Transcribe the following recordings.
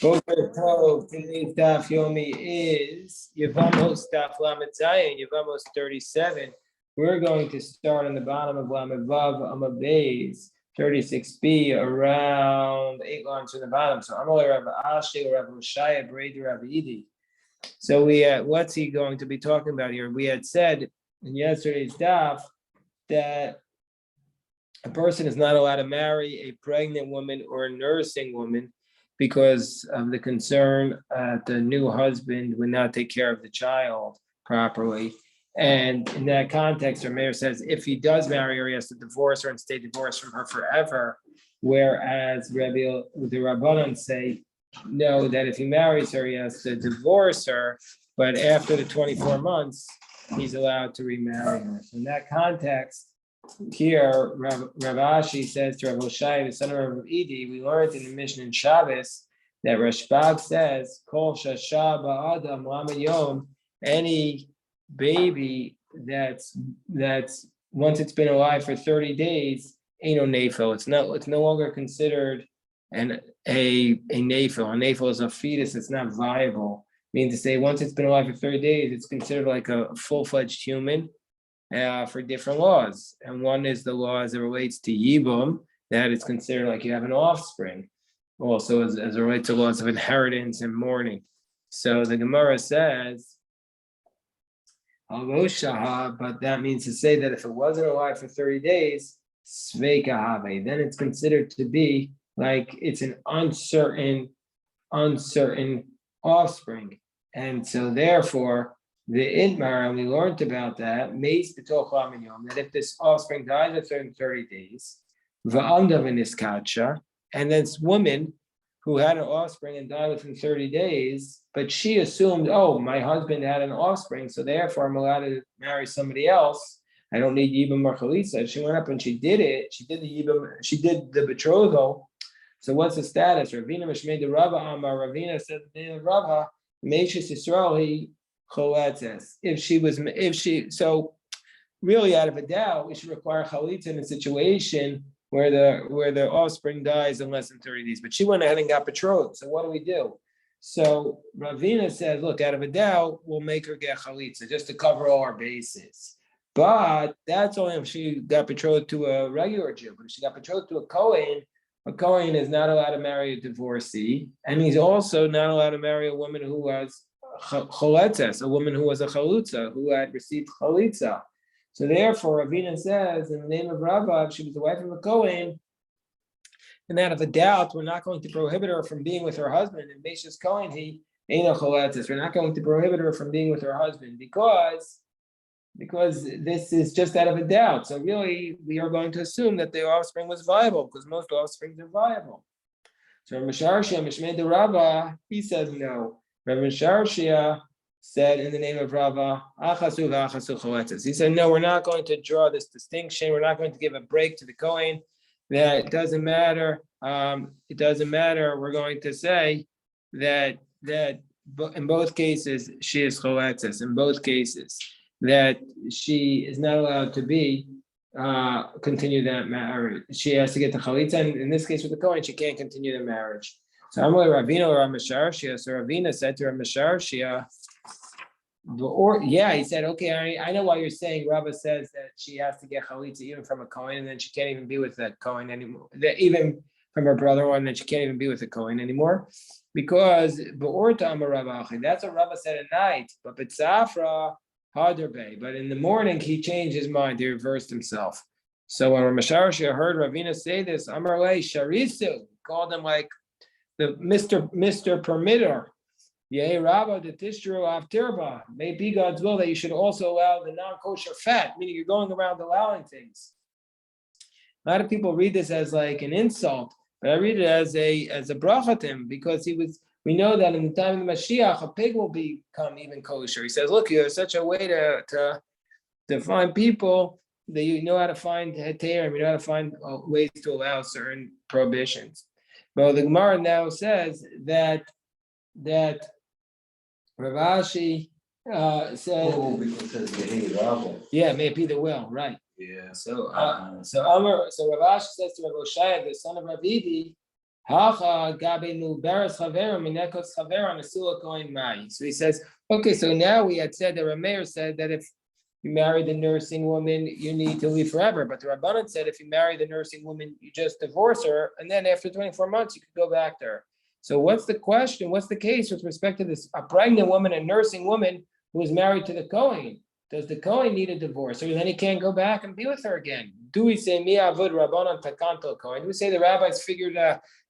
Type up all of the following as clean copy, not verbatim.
Boker Tov, today's Daf Yomi is Yevamos Daf Lamed Zayin, Yevamos 37. We're going to start on the bottom of Lamed Vav Amud Beis 36b, around 8 lines from the bottom. So Amalei Rav Ashi, Rav Hoshaya, Breder Rav Idi. So what's he going to be talking about here? We had said in yesterday's Daf that a person is not allowed to marry a pregnant woman or a nursing woman because of the concern the new husband would not take care of the child properly. And in that context, our mayor says if he does marry her, he has to divorce her and stay divorced from her forever. Whereas the Rabbanan say, no, that if he marries her, he has to divorce her. But after the 24 months, he's allowed to remarry her. So in that context, here, Rav Ashi says to Rav Hoshai, the son of Rav Idi, we learned in the Mishnah in Shabbos that Rashbag says, Kol shasha ba'adam lamed yom, any baby that's once it's been alive for 30 days, ain't no nafil. It's no longer considered a nafil. A nafil is a fetus. It's not viable. Meaning to say, once it's been alive for 30 days, it's considered like a full-fledged human. For different laws, and one is the law as it relates to yibum, that it's considered like you have an offspring. Also, as it relates to laws of inheritance and mourning. So the Gemara says, but that means to say that if it wasn't alive for 30 days, sveika, then it's considered to be like it's an uncertain offspring, and so therefore. The Idmar, and we learned about that, that if this offspring dies after 30 days, and this woman who had an offspring and died within 30 days, but she assumed, oh, my husband had an offspring, so therefore I'm allowed to marry somebody else. I don't need Yibam or Chalitza. She went up and she did it. She did the Yibam, she did the betrothal. So what's the status? Ravina Mishmei de Rava Amar, Ravina said the name of Rava, Meishis Yisrael, so really out of a doubt, we should require chalitza in a situation where the offspring dies in less than 30 days. But she went ahead and got betrothed. So what do we do? So Ravina said, look, out of a doubt, we'll make her get chalitza just to cover all our bases. But that's only if she got betrothed to a regular Jew. But if she got betrothed to a Kohen is not allowed to marry a divorcee, and he's also not allowed to marry a woman who was choletzes, a woman who was a chalutza, who had received chalitza. So therefore, Ravina says, in the name of Rava, if she was the wife of a Kohen, and out of a doubt, we're not going to prohibit her from being with her husband. And Meishas Kohen, he ain't a choletzes. We're not going to prohibit her from being with her husband because this is just out of a doubt. So really, we are going to assume that the offspring was viable because most offsprings are viable. So Misharshia, Mishmei de Rava, he says no. Rabbi Sharshia said in the name of Rava, Achasu v'achasu choletzes. He said, no, we're not going to draw this distinction. We're not going to give a break to the Kohen. That it doesn't matter. It doesn't matter. We're going to say that in both cases, she is choletzes. In both cases, that she is not allowed to continue that marriage. She has to get the chalitza. And in this case with the Kohen, she can't continue the marriage. So I'm like Ravina or Misharshia. So Ravina said to Misharshia, he said, okay, I know why you're saying Rava says that she has to get chalitza even from a Kohen, and then she can't even be with that Kohen anymore. Even from her brother-in-law, and then she can't even be with a Kohen anymore. Because that's what Rava said at night. But B'tzafra, Hadarbe. But in the morning, he changed his mind. He reversed himself. So when Misharshia heard Ravina say this, Amarle Sharisu, called him like the Mr. Permitter, Yeh Rabba the Tishru Avtirba. May be God's will that you should also allow the non-kosher fat, meaning you're going around allowing things. A lot of people read this as like an insult, but I read it as a bracha to him because we know that in the time of the Mashiach, a pig will become even kosher. He says, look, you have such a way to find people that you know how to find heterim, you know how to find ways to allow certain prohibitions. But the Gemara now says that Rav Ashi said, yeah, maybe the will, right? Yeah. So Rav Ashi says to Rav Hoshaya, the son of Rav Idi, So he says, okay, so now we had said that Rameir said that if you marry the nursing woman, you need to leave forever. But the Rabbanan said if you marry the nursing woman, you just divorce her, and then after 24 months, you could go back to her. So what's the question? What's the case with respect to this? A pregnant woman, a nursing woman who is married to the Kohen. Does the Kohen need a divorce, or then he can't go back and be with her again? Do we say mi avud Rabbanan takanto Kohen? Do we say the rabbis figured,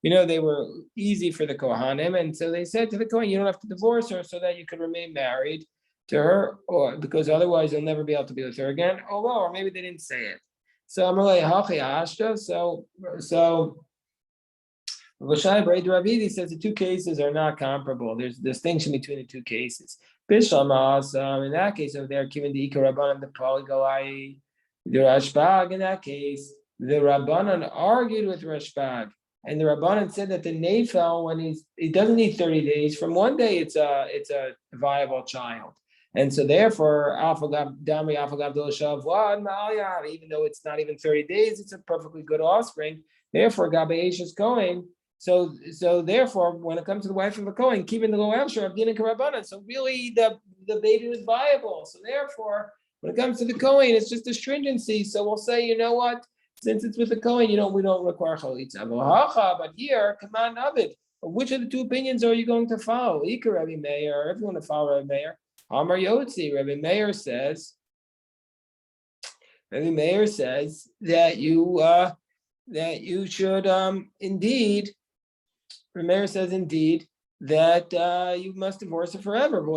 they were easy for the Kohanim, and so they said to the Kohen, you don't have to divorce her, so that you could remain married to her, or because otherwise you'll never be able to be with her again. Or maybe they didn't say it. So Amalei Hachi Ashta. So Vashai Braid Ravidi says the two cases are not comparable. There's a distinction between the two cases. Bishamas, in that case over there, given the Ikarabanan, the Polygalai, the Rashbag, in that case, the Rabbanan argued with Rashbag. And the Rabbanan said that the Nefel, when he doesn't need 30 days, from one day it's a viable child. And so therefore, even though it's not even 30 days, it's a perfectly good offspring. Therefore, Gabeesh is going. So therefore, when it comes to the wife of a Kohen, keeping the low Elshar of Din Karabanan. So really the baby was viable. So therefore, when it comes to the Kohen, it's just a stringency. So we'll say, you know what? Since it's with the Kohen, we don't require chalitza. But here, come on, Navid. Which of the two opinions are you going to follow? Ika Rabbi Meir, if you want to follow Rabbi Meir. Amar Yotzi, Rabbi Meir says that you should indeed. Rabbi Meir says indeed that you must divorce her forever. The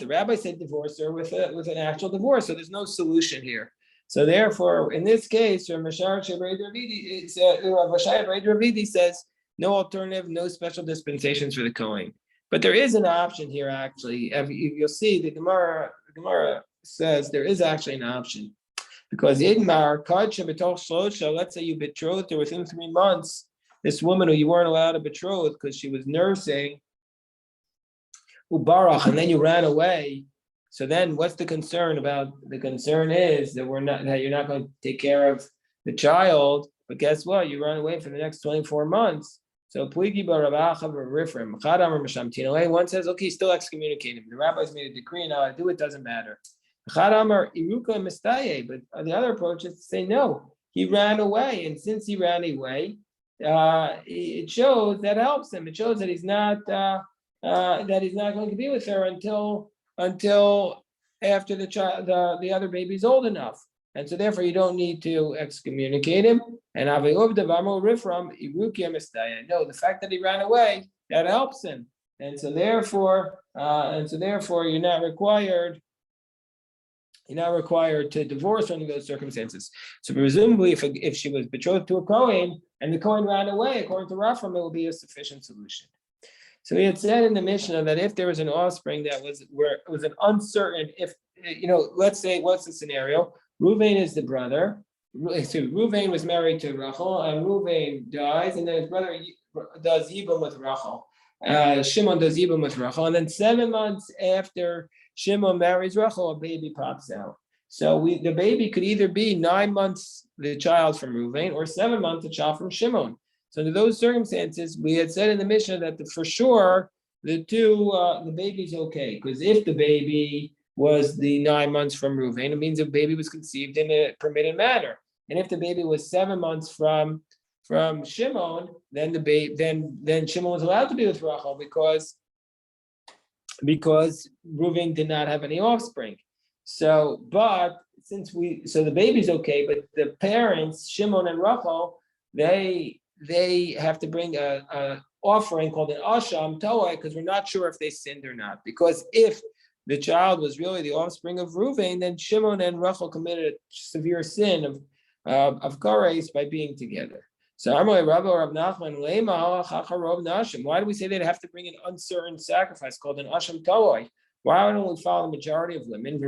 rabbi said divorce her with an actual divorce, so there's no solution here. So therefore, in this case, Vashai Ravidi says no alternative, no special dispensations for the Kohen. But there is an option here, actually. You'll see the Gemara says there is actually an option. Because let's say you betrothed her within 3 months, this woman who you weren't allowed to betroth because she was nursing, Ubarach, and then you ran away. So then what's the concern about? The concern is that you're not going to take care of the child, but guess what? You run away for the next 24 months. So one says, okay, still excommunicate him. The rabbis made a decree, now I do it, doesn't matter. But the other approach is to say, no, he ran away. And since he ran away, it shows that helps him. It shows that he's not going to be with her until after the other baby's old enough. And so therefore you don't need to excommunicate him. And no, the fact that he ran away, that helps him. And so therefore you're not required to divorce under those circumstances. So presumably, if she was betrothed to a Kohen and the Kohen ran away, according to Rafram, it will be a sufficient solution. So he had said in the Mishnah that if there was an offspring that was where it was an uncertain, let's say, what's the scenario? Reuven is the brother. So Reuven was married to Rachel, and Reuven dies, and then his brother does Yibum with Rachel. Shimon does Yibum with Rachel, and then 7 months after Shimon marries Rachel, a baby pops out. So the baby could either be 9 months the child from Reuven, or 7 months the child from Shimon. So under those circumstances, we had said in the Mishnah that for sure the baby's okay, because if the baby was the 9 months from Reuven, it means the baby was conceived in a permitted manner. And if the baby was 7 months from Shimon, then then Shimon was allowed to be with Rachel because Reuven did not have any offspring. So the baby's okay, but the parents, Shimon and Rachel, they have to bring a offering called an asham toa, because we're not sure if they sinned or not. Because if the child was really the offspring of Reuven, then Shimon and Rachel committed a severe sin of kares by being together. So why do we say they'd have to bring an uncertain sacrifice called an asham toa? Why don't we follow the majority of women?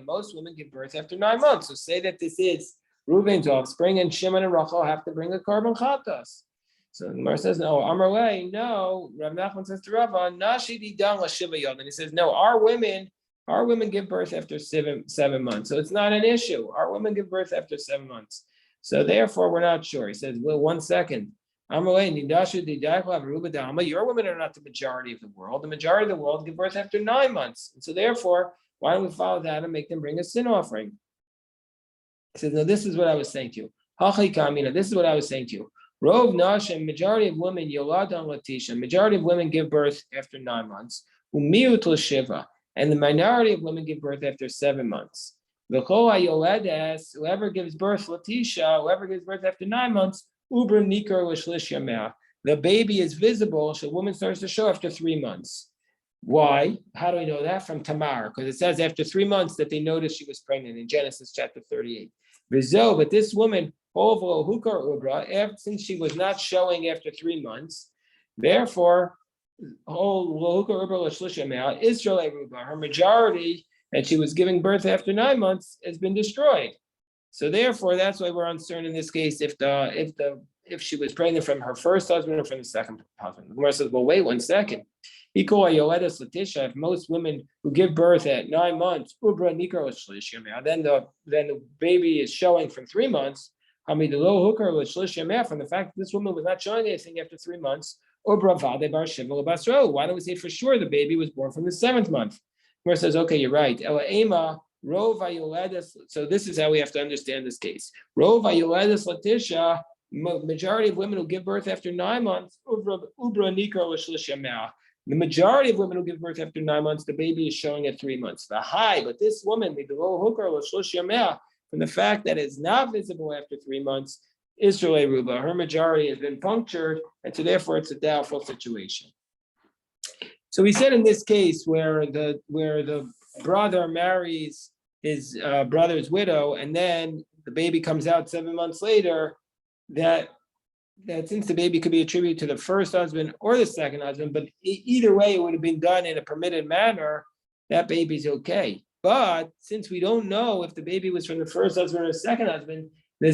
Most women give birth after 9 months. So say that this is Reuven's offspring, and Shimon and Rachel have to bring a korban chatas. So the Gemara says, no, Amar way, no. Rav Nachman says to Rava, Nashi di dan la shiva yod. And he says, no, our women give birth after seven months. So it's not an issue. Our women give birth after 7 months. So therefore, we're not sure. He says, well, 1 second. Your women are not the majority of the world. The majority of the world give birth after 9 months. And so therefore, why don't we follow that and make them bring a sin offering? He says, no, this is what I was saying to you. This is what I was saying to you. Rov Nashim, majority of women, Yolad and Latisha, majority of women give birth after 9 months. Umiut Shiva, and the minority of women give birth after 7 months. Whoever gives birth, Latisha, whoever gives birth after 9 months, Ubra Nikar Lishlish Yamah. The baby is visible, so the woman starts to show after 3 months. Why? How do we know that? From Tamar, because it says after 3 months that they noticed she was pregnant in Genesis chapter 38. But this woman, since she was not showing after 3 months, therefore, her majority that she was giving birth after 9 months has been destroyed. So therefore, that's why we're uncertain in this case if she was pregnant from her first husband or from the second husband. The Gemara says, well, wait 1 second. If most women who give birth at 9 months, then the baby is showing from 3 months. From the fact that this woman was not showing anything after 3 months. Why don't we say for sure the baby was born from the 7th month? Gemara says, okay, you're right. So this is how we have to understand this case. Majority of women who give birth after 9 months, the majority of women who give birth after 9 months, the baby is showing at 3 months. But this woman, from the fact that it's not visible after 3 months, Israel Ruba, her majority has been punctured, and so therefore it's a doubtful situation. So we said in this case where the brother marries his brother's widow, and then the baby comes out 7 months later, that since the baby could be attributed to the first husband or the second husband, but either way it would have been done in a permitted manner, that baby's okay. But since we don't know if the baby was from the first husband or the second husband, the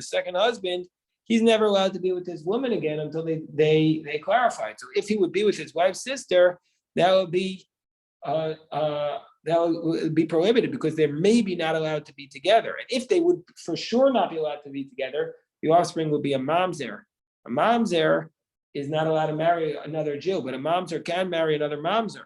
second husband, he's never allowed to be with this woman again until they clarify it. So if he would be with his wife's sister, that would be prohibited because they're maybe not allowed to be together. And if they would for sure not be allowed to be together, the offspring would be a mamzer. A mamzer is not allowed to marry another Jew, but a mamzer can marry another mamzer.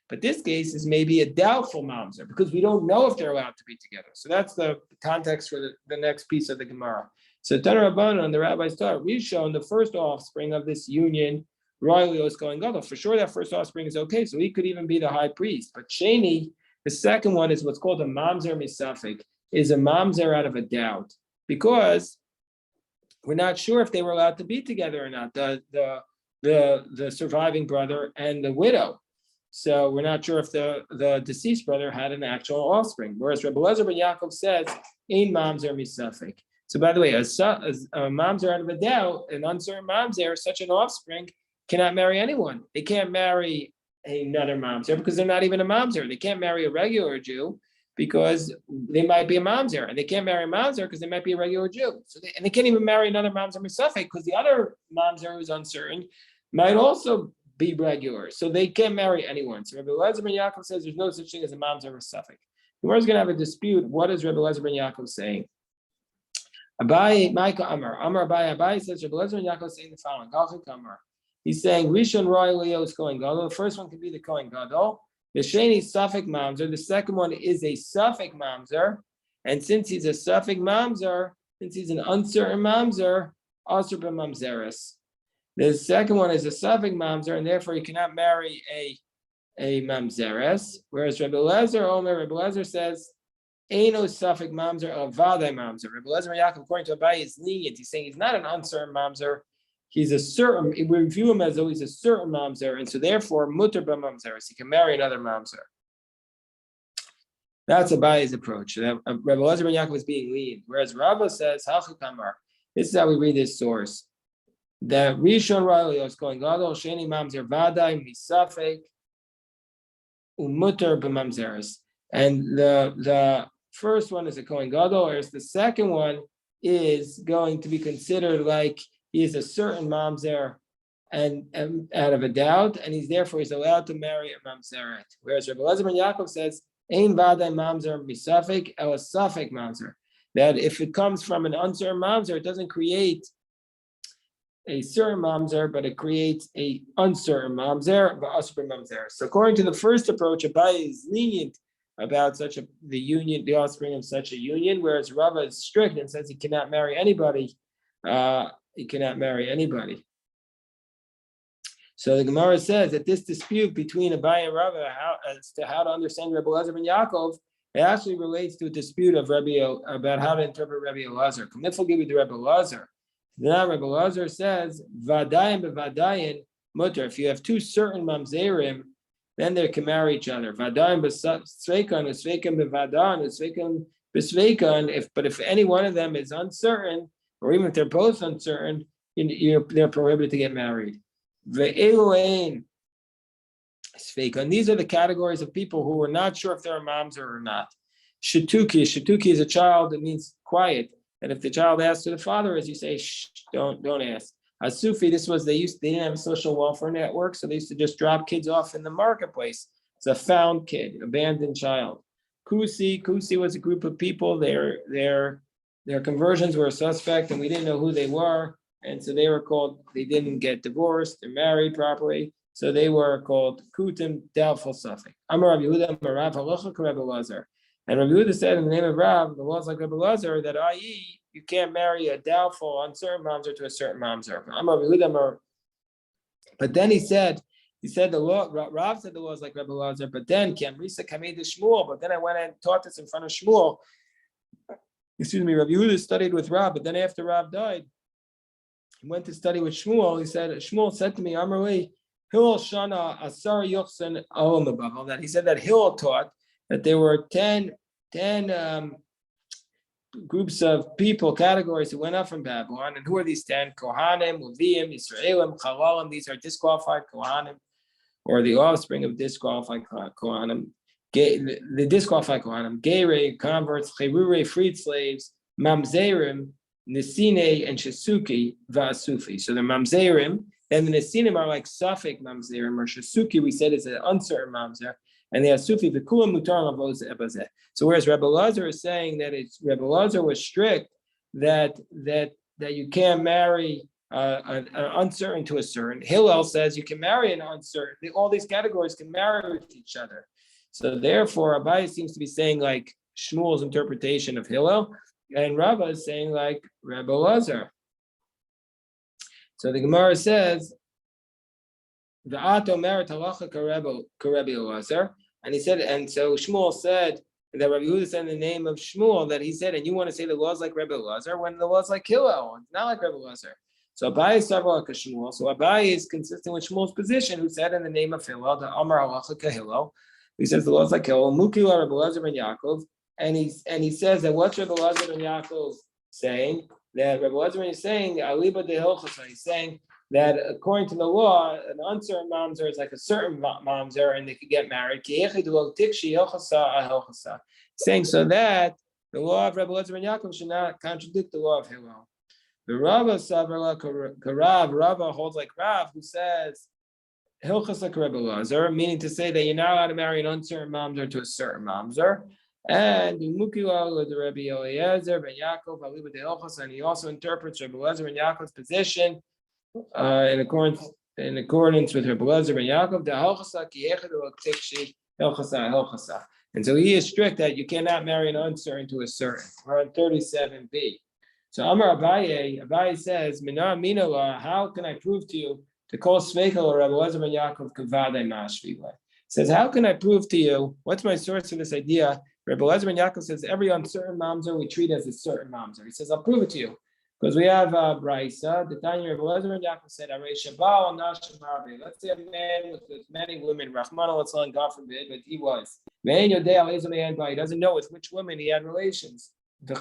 But this case is maybe a doubtful mamzer because we don't know if they're allowed to be together. So that's the context for the next piece of the Gemara. So Tana Rabbanan, the rabbis taught, Rishon, the first offspring of this union, royally was going gadol. For sure, that first offspring is okay. So he could even be the high priest. But Sheni, the second one is what's called a mamzer misafik, is a mamzer out of a doubt because we're not sure if they were allowed to be together or not. The surviving brother and the widow. So we're not sure if the deceased brother had an actual offspring. Whereas Rebbe Lezer ben Yaakov says, "Ein mamzer misafik." So by the way, a mamzer out of a doubt, an uncertain mamzer, such an offspring cannot marry anyone. They can't marry another mamzer because they're not even a mamzer. They can't marry a regular Jew because they might be a mamzer, and they can't marry a mamzer because they might be a regular Jew. So they can't even marry another mamzer misafik because the other mamzer who's uncertain might also be regular. So they can't marry anyone. So Rebbe Lezer ben Yaakov says there's no such thing as a mamzer misafik. We're going to have a dispute. What is Rebbe Lezer ben Yaakov saying? Abai, Micah Amar Abai says Rebbe Lezer ben Yaakov is saying the following. Amar. He's saying Rishon Roy Leo is Kohen Gadol. The first one could be the Kohen Gadol. The Sheni Safek Mamzer. The second one is a Safek Mamzer. And since he's a Safek Mamzer, since he's an uncertain Mamzer, Asur b'Mamzeres. The second one is a Safek Mamzer, and therefore he cannot marry a Mamzeres. Whereas Rebbe Lezer says, Eino Safek Mamzer Avadai Mamzer. Rebbe Lezer Yaakov, according to Abai, is lenient. He's saying he's not an uncertain Mamzer. He's a certain, we view him as though he's a certain mamzer, and so therefore, mutter b'mamzeres, he can marry another mamzer. That's Abai's approach. Rebbe Lezer ben Yaakov is being lenient, whereas Rabbah says, Hachu Kamar. This is how we read this source. That Rishon Ra'alio is going gadol, Sheni mamzer vadai misafek umutter b'mamzeres. And the first one is a Kohen Gadol, whereas the second one is going to be considered like he is a certain mamzer and out of a doubt, and he's allowed to marry a mamzeret. Whereas Rebbe Lezer ben Yaakov says Ein vadai mamzer misafik el safik mamzer. That if it comes from an uncertain mamzer, it doesn't create a certain mamzer, but it creates a uncertain mamzer, So according to the first approach, Abaye is lenient about the union, the offspring of such a union, whereas Rava is strict and says he cannot marry anybody. He cannot marry anybody. So the Gemara says that this dispute between Abaye and Rava as to how to understand Rebbe Elazar ben Yaakov, it actually relates to a dispute of about how to interpret Rebbe Elazar. Kamifal give you the Rebbe Elazar. Now Rebbe Elazar says, "Vadayin bevadayin mutter." If you have two certain mamzerim, then they can marry each other. Vadayin b'sveikan, usveikan bevadan, usveikan b'sveikan. But if any one of them is uncertain, or even if they're both uncertain, they're prohibited to get married. Ve'eloin sveikan. These are the categories of people who are not sure if they're a mamzer or not. Shituki is a child. It means quiet. And if the child asks who the father is, you say, shh, don't ask. Asufi, they didn't have a social welfare network, so they used to just drop kids off in the marketplace. It's a found kid, abandoned child. Kusi was a group of people. Their conversions were suspect, and we didn't know who they were, and so they were called. They didn't get divorced, they're married properly, so they were called kutim, doubtful suffix. Amar Rav Yehuda, Marav Halacha Rebbe Elazar. And Rabbi Yehuda said in the name of Rav, the laws like Rebbe Elazar, that i.e., you can't marry a doubtful, uncertain mamzer to a certain mamzer. But then he said the law, Rav said the laws like Rebbe Elazar, but then Kamrisa Kamei de Shmuel, but then I went and taught this in front of Shmuel. Rabbi Yehuda studied with Rav, but then after Rav died, he went to study with Shmuel. Shmuel said to me, Amarli, Hillel Shana Asar Yochsen Ahom, that he said that Hillel taught that there were 10 groups of people, categories who went up from Babylon. And who are these 10? Kohanim, Leviim, Yisraelim, Chalalim. These are disqualified Kohanim, or the offspring of disqualified Kohanim. The disqualified Kohanim, Geire, converts, Cherure, freed slaves, Mamzerim, Nesine, and Shesuki, Vasufi. So the Mamzerim, and the Nesinim are like Safek Mamzerim, or Shesuki, we said is an uncertain Mamzer. And the Asufi v'kulam mutar lavos ebazeh. So whereas Rebbe Elazar is saying that Rebbe Elazar was strict that you can't marry an uncertain to a certain. Hillel says you can marry an uncertain. All these categories can marry with each other. So therefore, Abaye seems to be saying like Shmuel's interpretation of Hillel, and Rava is saying like Rebbe Elazar. So the Gemara says, the Ato merit halacha karebi Elazar, and he said, and so Shmuel said that Rabbi Yehuda said in the name of Shmuel that he said, and you want to say the laws like Rebbe Elazar when the laws like Hillel, not like Rebbe Elazar. So Abaye is several like Shmuel. So Abaye is consistent with Shmuel's position, who said in the name of Hillel, the Amar halacha kahillel. He says the laws like Hillel, Mukila Rebbe Elazar ben Yaakov, and he says that what's Rebbe Elazar ben Yaakov saying? That Rebbe Elazar is saying Aliba de Hilchasa. He's saying that according to the law, an uncertain mamzer is like a certain mamzer, and they could get married. Saying so that the law of Rebbe Elazar ben Yaakov should not contradict the law of Hillel. The Rava Savra Karav, Rava holds like Rav, who says Hilchasa Rebbe Elazar, meaning to say that you're not allowed to marry an uncertain mamzer to a certain mamzer. And Mukila with the Rebbe Eliezer ben Yaakov, Aliba de Hilchasa, and he also interprets Rebbe Elazar ben Yaakov's position in accordance with Rebbe Elazar ben Yaakov, the Hilchasa ki yechidu tikshi Hilchasa. And so he is strict that you cannot marry an uncertain to a certain. We're on 37b. So Amar Abaye says, Mina Minala, how can I prove to you to call Sveikel or Rebbe Elazar ben Yaakov Kavadei Mashvile? Says, how can I prove to you? What's my source for this idea? Rebbe Elazar ben Yaakov says every uncertain mamzer we treat as a certain mamzer. He says, I'll prove it to you. Because we have Braisa, the Tanya Rebbe Elazar ben Yaakov said, let's say a man with many women, Rahman al God forbid, but he was. He doesn't know with which women he had relations. She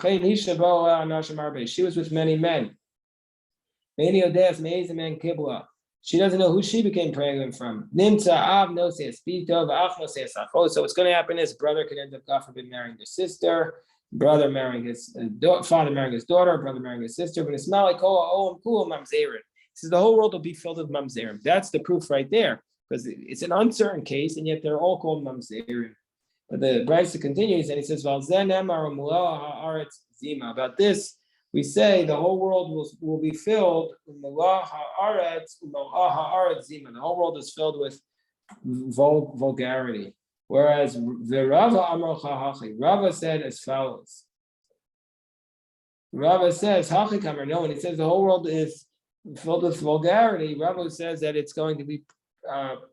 was with many men. She doesn't know who she became pregnant from. So what's going to happen is brother could end up, God forbid, marrying his sister, brother marrying his father marrying his daughter, brother marrying his sister. But it's not like mamzerim. He says the whole world will be filled with mamzerim. That's the proof right there, because it's an uncertain case, and yet they're all called mamzerim. But the Brisa continues and he says, about this, we say the whole world will be filled. The whole world is filled with vulgarity. Whereas the Rava said as follows. Rava says, no, when he says the whole world is filled with vulgarity, Rava says that it's going to be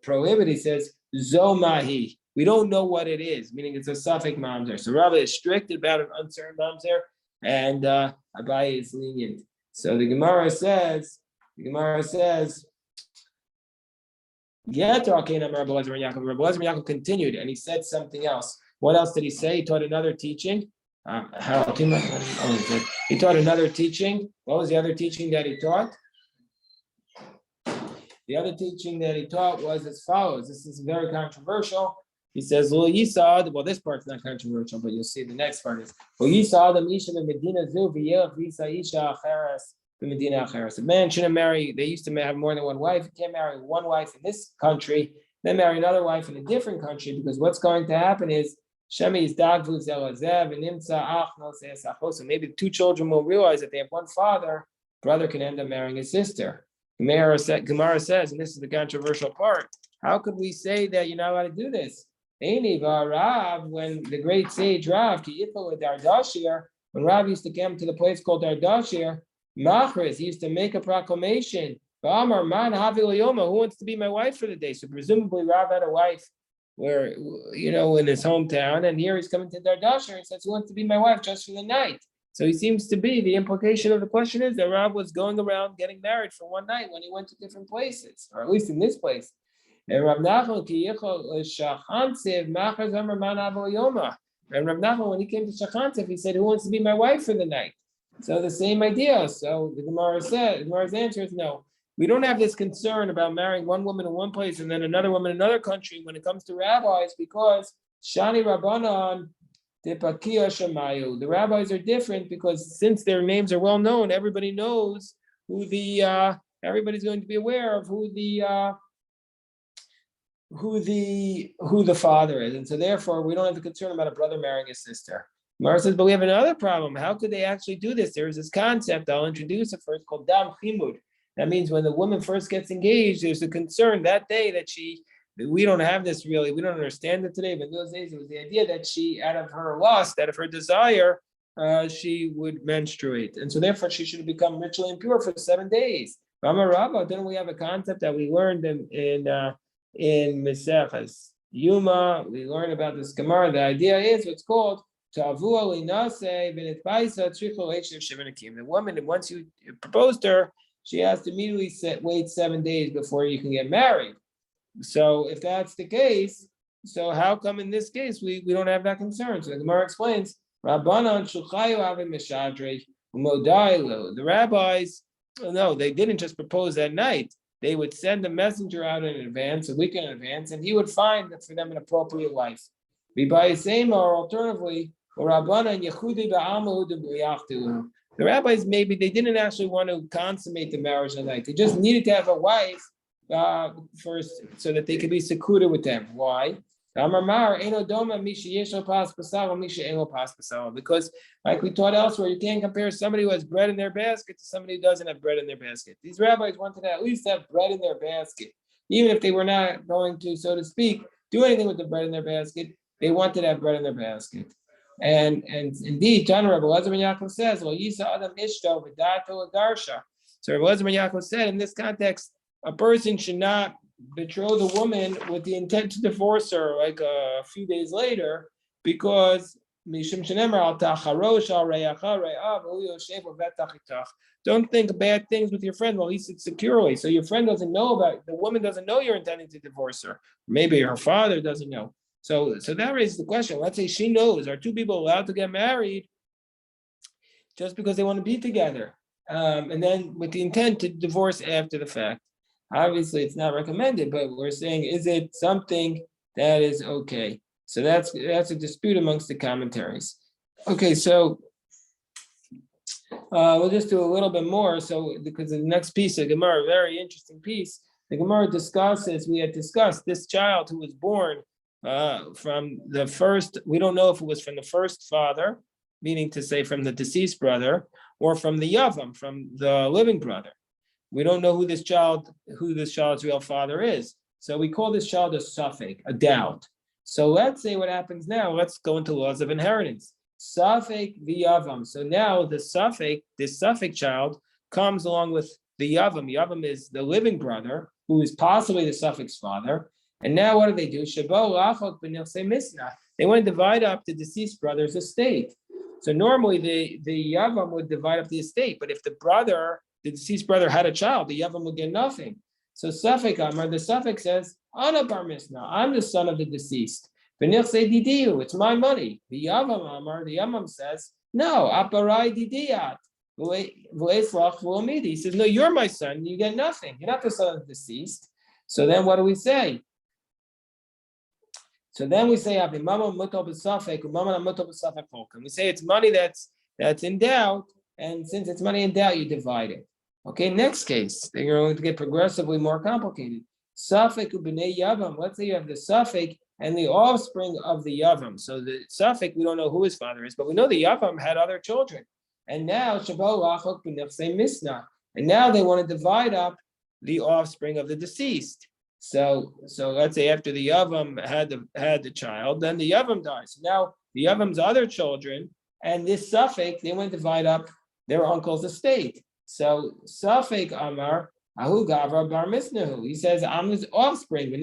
prohibited. He says, Zomahi. We don't know what it is, meaning it's a suffix mamzer. So Rava is strict about an uncertain mamzer, and Abaye is lenient. So the Gemara says, Rabbi Yaakov continued, and he said something else. What else did he say? He taught another teaching. He taught another teaching. What was the other teaching that he taught? The other teaching that he taught was as follows. This is very controversial. He says, well, this part's not controversial, but you'll see the next part is, a man shouldn't marry, they used to have more than one wife. You can't marry one wife in this country, then marry another wife in a different country, because what's going to happen is, so maybe the two children will realize that they have one father, brother can end up marrying his sister. Gemara says, and this is the controversial part, how could we say that you're not allowed to do this? When the great sage Rav, when Rav used to come to the place called Dardashir, Machris, he used to make a proclamation. Who wants to be my wife for the day? So presumably Rav had a wife where, in his hometown, and here he's coming to Dardashir and says, who wants to be my wife just for the night? So he seems to be, the implication of the question is that Rav was going around getting married for one night when he went to different places, or at least in this place. And Rav Nachman, when he came to Shachantev, he said, who wants to be my wife for the night? So the same idea. So the Gemara's answer is no. We don't have this concern about marrying one woman in one place and then another woman in another country when it comes to rabbis, because Shani Rabbanan Depakia Shamayu. The rabbis are different because since their names are well known, everybody knows who everybody's going to be aware of who the father is, and so therefore we don't have the concern about a brother marrying his sister. Mara says, but we have another problem. How could they actually do this? There is this concept, I'll introduce it first, called dam chimud. That means when the woman first gets engaged, there's a concern that day that we don't have this really, we don't understand it today, but in those days it was the idea that she, out of her lust, out of her desire, she would menstruate. And so therefore she should become ritually impure for 7 days. Rama Rabba, then we have a concept that we learned in Meseches Yuma, we learned about this Gemara. The idea is what's called the woman, once you propose to her, she has to immediately wait 7 days before you can get married. So if that's the case, so how come in this case we don't have that concern? So the Gemara explains, the rabbis, no, they didn't just propose that night. They would send a messenger out in advance, a week in advance, and he would find for them an appropriate wife. Or alternatively, the rabbis, maybe they didn't actually want to consummate the marriage that night. They just needed to have a wife first so that they could be secluded with them. Why? Because like we taught elsewhere, you can't compare somebody who has bread in their basket to somebody who doesn't have bread in their basket. These rabbis wanted to at least have bread in their basket. Even if they were not going to, so to speak, do anything with the bread in their basket, they wanted to have bread in their basket. And indeed, John Rabbi Elazar ben Yaakov says, "Well, Yisa Adam Ishto v'dato agarsha." So Rabbi Elazar ben Yaakov said, in this context, a person should not betroth the woman with the intent to divorce her like a few days later, because don't think bad things with your friend while he sits securely. So your friend doesn't know the woman doesn't know you're intending to divorce her. Maybe her father doesn't know. So that raises the question. Let's say she knows, are two people allowed to get married just because they want to be together? And then with the intent to divorce after the fact. Obviously, it's not recommended, but we're saying, is it something that is okay? So that's a dispute amongst the commentaries. Okay, so we'll just do a little bit more. So because the next piece of Gemara, a very interesting piece, the Gemara discusses, we had discussed this child who was born from the first. We don't know if it was from the first father, meaning to say from the deceased brother, or from the Yavam, from the living brother. We don't know who this child's real father is. So we call this child a suffix, a doubt. So let's say what happens now. Let's go into laws of inheritance. Suffix v'yavam. So now this suffix child comes along with the yavam. Yavam is the living brother, who is possibly the suffix father. And now what do? They want to divide up the deceased brother's estate. So normally the yavam would divide up the estate, but if the deceased brother had a child, the yavam would get nothing. So Safek Amar, the suffix says, Ana bar misna, I'm the son of the deceased. It's my money. The Yavam Amar, the Yavam says, no, aparai didiyat. He says, no, you're my son, you get nothing. You're not the son of the deceased. So then what do we say? So then we say, we say it's money that's in doubt, and since it's money in doubt, you divide it. Okay, next case, they're going to get progressively more complicated. Suffix ubnei yavam. Let's say you have the suffix and the offspring of the yavam. So the suffix, we don't know who his father is, but we know the yavam had other children. And now misna. And now they want to divide up the offspring of the deceased. So let's say after the yavam had the child, then the yavam dies. So now the yavam's other children and this suffix, they want to divide up their uncle's estate. So Safek Amar Ahu Gavra Bar Misnahu. He says, I'm his offspring. He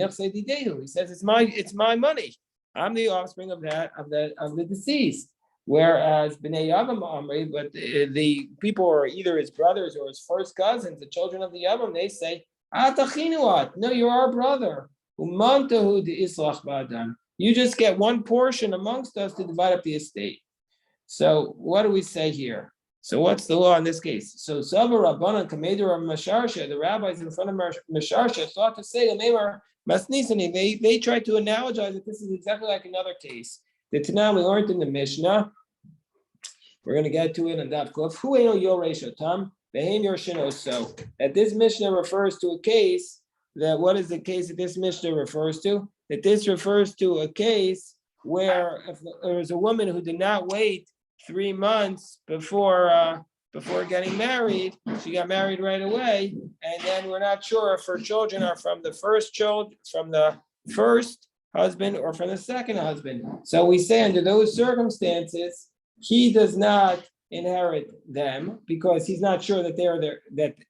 says it's my money. I'm the offspring of the deceased. Whereas Bnei Yavam Amri, but the people are either his brothers or his first cousins, the children of the Yavam, they say, Atachinuat. No, you're our brother. Umantahu de Islach Ba'adam. You just get one portion amongst us to divide up the estate. So what do we say here? So what's the law in this case? So Savar Rabbanan Kameder of Masharsha, the rabbis in front of Masharsha thought to say the name are Masnisani. They tried to analogize that this is exactly like another case. The Tanam we learned in the Mishnah. We're going to get to it in Daf Kuf. Hu eno yoresh otam behem yorshino. So that this Mishnah refers to a case that what is the case that this Mishnah refers to? That this refers to a case where if there was a woman who did not wait 3 months before getting married, she got married right away, and then we're not sure if her children are from the first husband or from the second husband. So we say under those circumstances, he does not inherit them because he's not sure that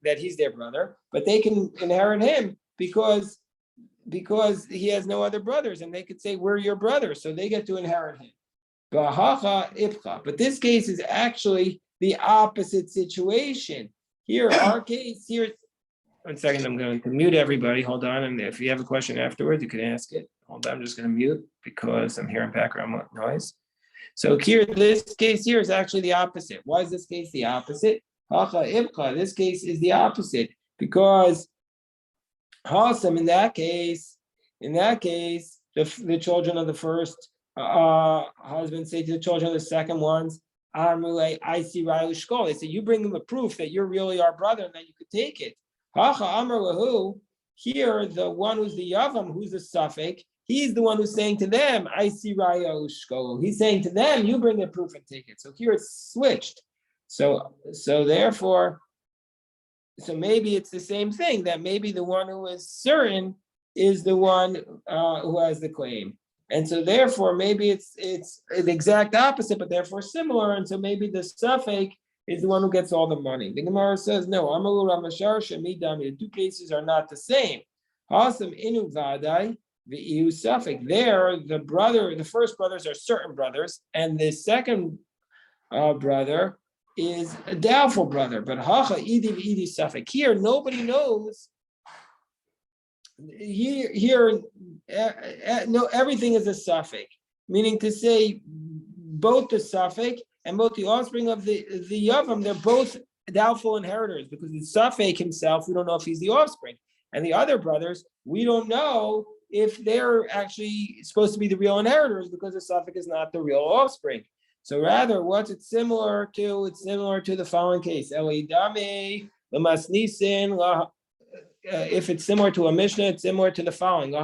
that he's their brother, but they can inherit him because he has no other brothers, and they could say we're your brother, so they get to inherit him. But this case is actually the opposite situation. Here, our case here. 1 second, I'm going to mute everybody. Hold on, and if you have a question afterwards, you can ask it. Hold on, I'm just going to mute because I'm hearing background noise. So here, this case here is actually the opposite. Why is this case the opposite? This case is the opposite because Hasam in that case, the children of the first husband say to the children of the second ones, I see Rayushkol. They say, you bring them a proof that you're really our brother and that you could take it. Here, the one who's the Yavam, who's the suffix, he's the one who's saying to them, I see Rayushkol. He's saying to them, you bring the proof and take it. So here it's switched. So therefore, so maybe it's the same thing, that maybe the one who is certain is the one who has the claim. And so therefore, maybe it's the exact opposite, but therefore similar. And so maybe the suffix is the one who gets all the money. The Gemara says, no, the two cases are not the same. There, the first brothers are certain brothers, and the second brother is a doubtful brother. But here, nobody knows. Here, no, everything is a suffix, meaning to say both the suffix and both the offspring of the Yavam, they're both doubtful inheritors because the suffix himself, we don't know if he's the offspring. And the other brothers, we don't know if they're actually supposed to be the real inheritors because the suffix is not the real offspring. So rather, what's it similar to? It's similar to the following case. If it's similar to a Mishnah, it's similar to the following.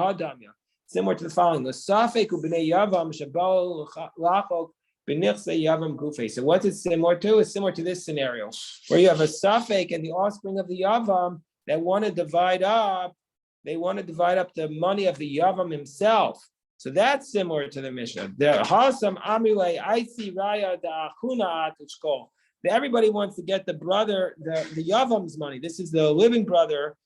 similar to the following. L'safek u'bnei Yavam shabal lachok b'nichse Yavam gufei. So what's it similar to? It's similar to this scenario, where you have a safek and the offspring of the Yavam that want to divide up. They want to divide up the money of the Yavam himself. So that's similar to the Mishnah. The Hasam Amile Aisi Raya da Achuna Atushkol. Everybody wants to get the brother, the Yavam's money. This is the living brother,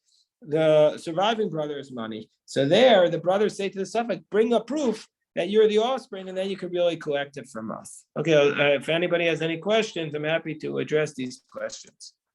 the surviving brother's money. So there, the brothers say to the suffix, bring a proof that you're the offspring, and then you can really collect it from us. Okay, if anybody has any questions, I'm happy to address these questions.